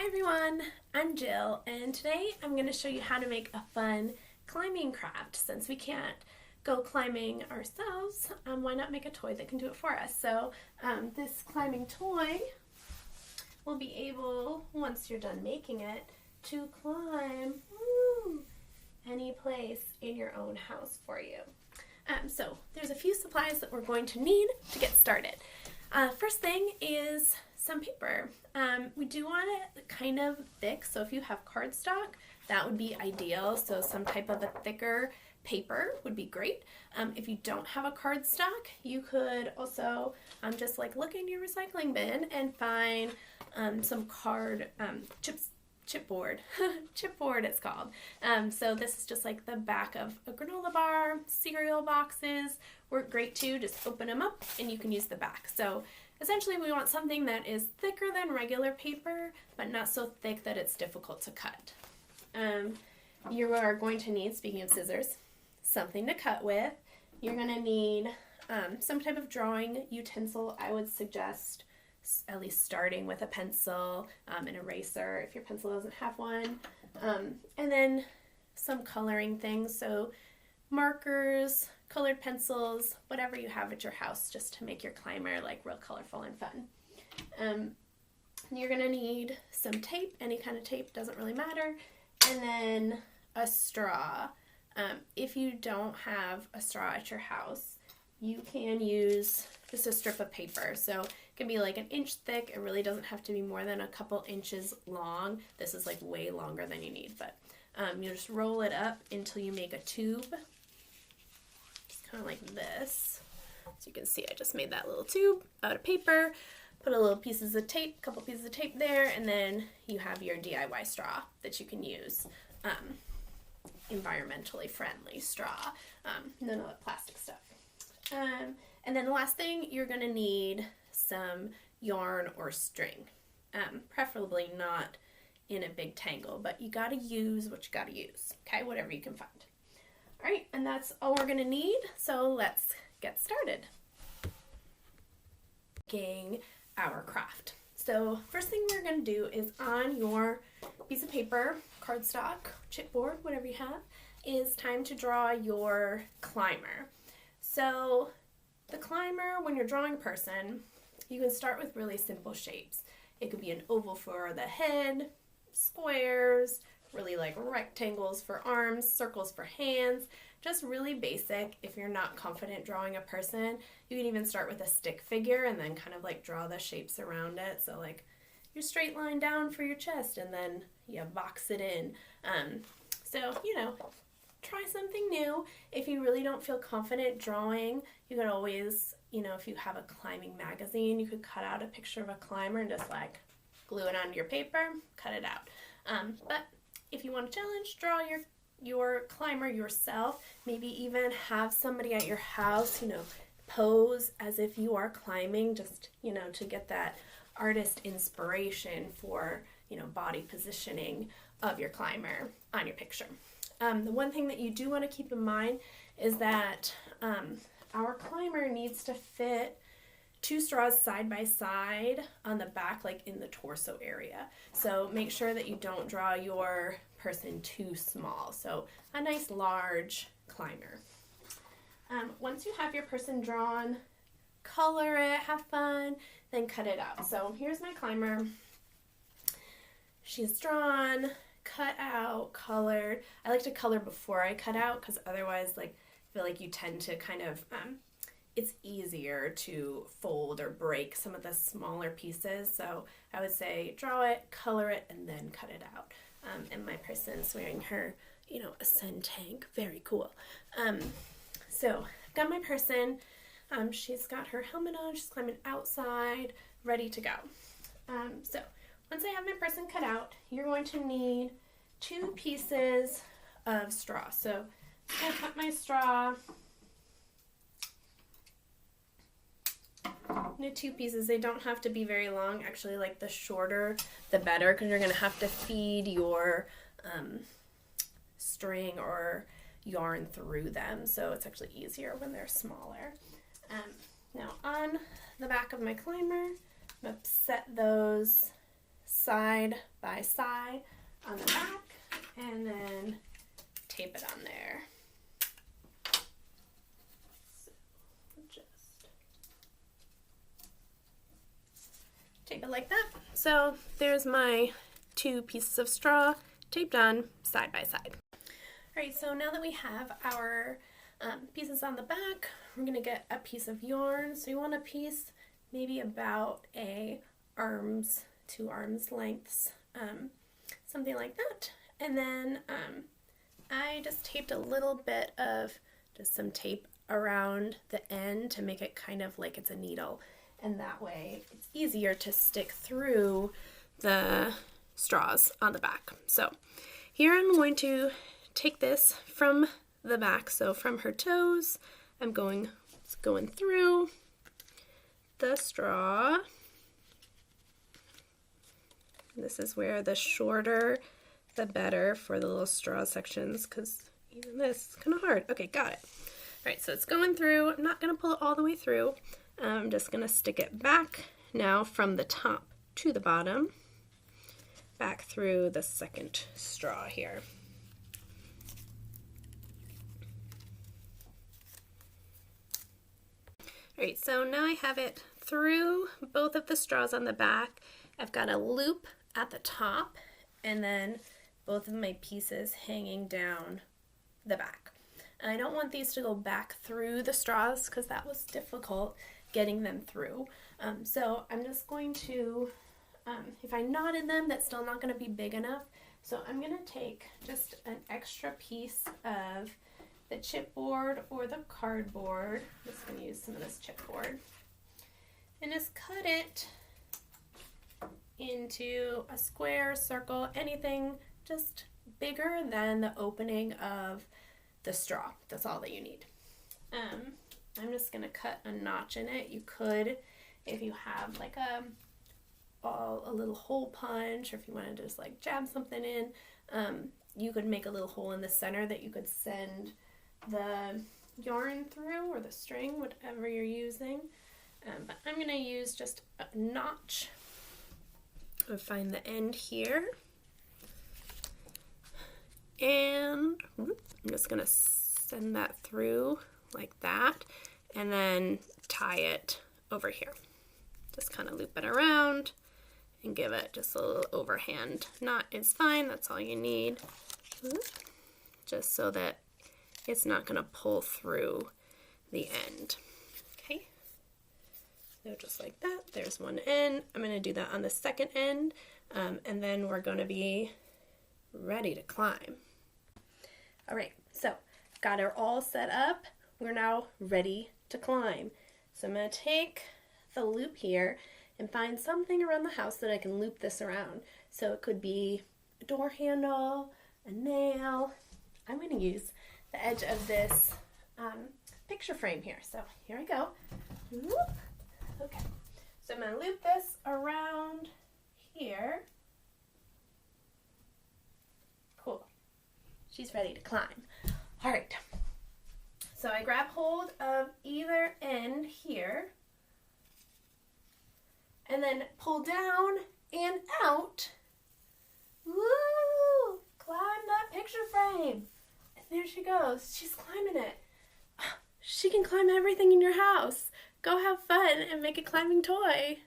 Hi everyone, I'm Jill, and today I'm going to show you how to make a fun climbing craft. Since we can't go climbing ourselves, why not make a toy that can do it for us? So this climbing toy will be able, once you're done making it, to climb any place in your own house for you. So there's a few supplies that we're going to need to get started. First thing is some paper. We do want it kind of thick, so if you have cardstock, that would be ideal. So some type of a thicker paper would be great. If you don't have a cardstock, you could also just like look in your recycling bin and find some chipboard. Chipboard it's called. So this is just like the back of a granola bar. Cereal boxes work great too. Just open them up and you can use the back. So essentially we want something that is thicker than regular paper, but not so thick that it's difficult to cut. You are going to need, speaking of scissors, something to cut with. You're going to need some type of drawing utensil. I would suggest at least starting with a pencil, an eraser if your pencil doesn't have one, and then some coloring things, so markers, colored pencils, whatever you have at your house just to make your climber like real colorful and fun. You're going to need some tape, any kind of tape, doesn't really matter, and then a straw. If you don't have a straw at your house, you can use just a strip of paper. So it can be like an inch thick. It really doesn't have to be more than a couple inches long. This is like way longer than you need, but you just roll it up until you make a tube. Just kind of like this. So you can see I just made that little tube out of paper. Put a little pieces of tape, couple pieces of tape there, and then you have your DIY straw that you can use. Environmentally friendly straw. None of the plastic stuff. And then the last thing, you're going to need some yarn or string. Preferably not in a big tangle, but you got to use what you got to use. Okay, whatever you can find. All right, and that's all we're going to need, so let's get started. Making our craft. So first thing we're going to do is on your piece of paper, cardstock, chipboard, whatever you have, is time to draw your climber. So the climber, when you're drawing a person, you can start with really simple shapes. It could be an oval for the head, squares, really like rectangles for arms, circles for hands, just really basic. If you're not confident drawing a person, you can even start with a stick figure and then kind of like draw the shapes around it. So like your straight line down for your chest and then you box it in. So, try something new. If you really don't feel confident drawing, you can always, if you have a climbing magazine, you could cut out a picture of a climber and just like glue it onto your paper, cut it out. But if you want a challenge, draw your climber yourself. Maybe even have somebody at your house, pose as if you are climbing, just, to get that artist inspiration for, body positioning of your climber on your picture. The one thing that you do want to keep in mind is that our climber needs to fit 2 straws side by side on the back, like in the torso area. So make sure that you don't draw your person too small. So a nice large climber. Once you have your person drawn, color it, have fun, then cut it out. So here's my climber. She's drawn, cut out, colored. I like to color before I cut out because otherwise, I feel like you tend to kind of, it's easier to fold or break some of the smaller pieces. So I would say draw it, color it, and then cut it out. And my person's wearing her, Ascend tank. Very cool. So I've got my person. She's got her helmet on. She's climbing outside, ready to go. So once I have my person cut out, you're going to need 2 pieces of straw. So I'm going to cut my straw into 2 pieces. They don't have to be very long. Actually, like the shorter, the better, because you're going to have to feed your string or yarn through them. So it's actually easier when they're smaller. Now on the back of my climber, I'm going to set those side by side on the back, and then tape it on there. So just tape it like that. So there's my 2 pieces of straw taped on side by side. Alright, so now that we have our pieces on the back, we're going to get a piece of yarn. So you want a piece maybe about a 2 arms lengths, something like that. And then I just taped a little bit of just some tape around the end to make it kind of like it's a needle. And that way it's easier to stick through the straws on the back. So here I'm going to take this from the back, so from her toes, I'm going through the straw. This is where the shorter the better for the little straw sections, because even this is kind of hard. Okay, got it. All right, so it's going through. I'm not going to pull it all the way through. I'm just going to stick it back now from the top to the bottom, back through the second straw here. Alright, so now I have it through both of the straws on the back. I've got a loop at the top, and then both of my pieces hanging down the back. And I don't want these to go back through the straws because that was difficult getting them through. So I'm just going to, if I knotted them, that's still not going to be big enough. So I'm going to take just an extra piece of the chipboard or the cardboard. I'm just going to use some of this chipboard and just cut it into a square, circle, anything just bigger than the opening of the straw. That's all that you need. I'm just going to cut a notch in it. You could, if you have like a little hole punch, or if you want to just like jab something in, you could make a little hole in the center that you could send the yarn through, or the string, whatever you're using. But I'm going to use just a notch. I'll find the end here. And I'm just going to send that through like that, and then tie it over here. Just kind of loop it around and give it just a little overhand knot is fine. That's all you need. Just so that it's not going to pull through the end. Okay, so just like that, there's one end. I'm going to do that on the second end, and then we're going to be ready to climb. All right, so got her all set up. We're now ready to climb. So I'm going to take the loop here and find something around the house that I can loop this around. So it could be a door handle, a nail. I'm going to use the edge of this picture frame here. So here we go. Whoop. Okay, so I'm going to loop this around here. Cool. She's ready to climb. All right. So I grab hold of either end here and then pull down and out. Woo! Climb that picture frame. And there she goes. She's climbing it. She can climb everything in your house. Go have fun and make a climbing toy.